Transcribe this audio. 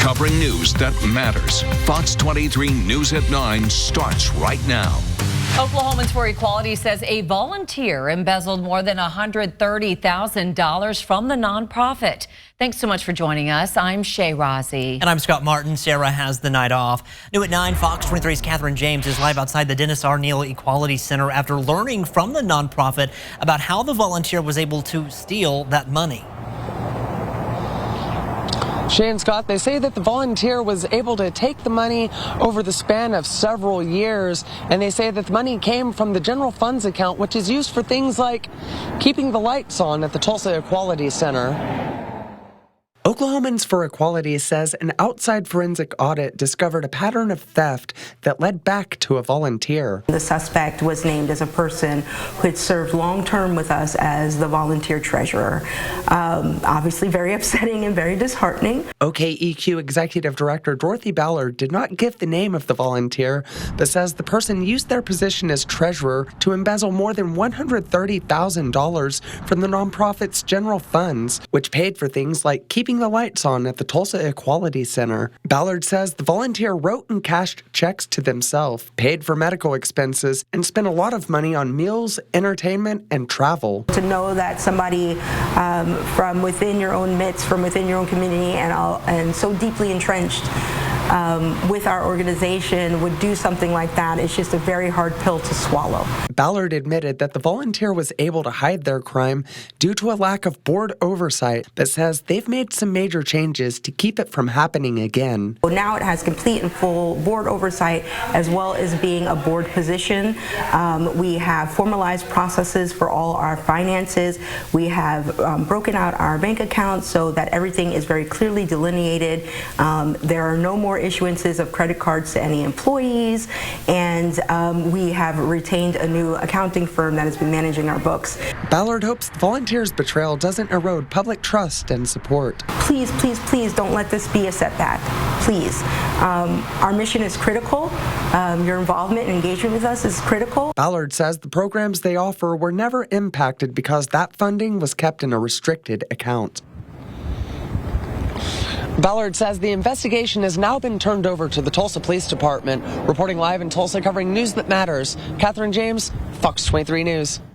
covering news that matters. Fox 23 News at 9 starts right now. Oklahomans for Equality says a volunteer embezzled more than $130,000 from the nonprofit. Thanks so much for joining us. I'm Shay Razi. And I'm Scott Martin. Sarah has the night off. New at 9, Fox 23's Catherine James is live outside the Dennis R. Neal Equality Center after learning from the nonprofit about how the volunteer was able to steal that money. Shay and Scott, they say that the volunteer was able to take the money over the span of several years, and they say that the money came from the general funds account, which is used for things like keeping the lights on at the Tulsa Equality Center. Oklahomans for Equality says an outside forensic audit discovered a pattern of theft that led back to a volunteer. The suspect was named as a person who had served long-term with us as the volunteer treasurer. Obviously very upsetting and very disheartening. OKEQ Executive Director Dorothy Ballard did not give the name of the volunteer, but says the person used their position as treasurer to embezzle more than $130,000 from the nonprofit's general funds, which paid for things like keeping the lights on at the Tulsa Equality Center. Ballard says the volunteer wrote and cashed checks to themselves, paid for medical expenses, and spent a lot of money on meals, entertainment, and travel. To know that somebody from within your own midst, from within your own community, and so deeply entrenched with our organization would do something like that, it's just a very hard pill to swallow. Ballard admitted that the volunteer was able to hide their crime due to a lack of board oversight, but says they've made some major changes to keep it from happening again. Well, now it has complete and full board oversight as well as being a board position. We have formalized processes for all our finances. We have broken out our bank accounts so that everything is very clearly delineated. There are no more issuances of credit cards to any employees, and we have retained a new accounting firm that has been managing our books. Ballard hopes the volunteer's betrayal doesn't erode public trust and support. Please, please, please don't let this be a setback. Please. Our mission is critical. Your involvement and engagement with us is critical. Ballard says the programs they offer were never impacted because that funding was kept in a restricted account. Ballard says the investigation has now been turned over to the Tulsa Police Department. Reporting live in Tulsa, covering news that matters, Catherine James, Fox 23 News.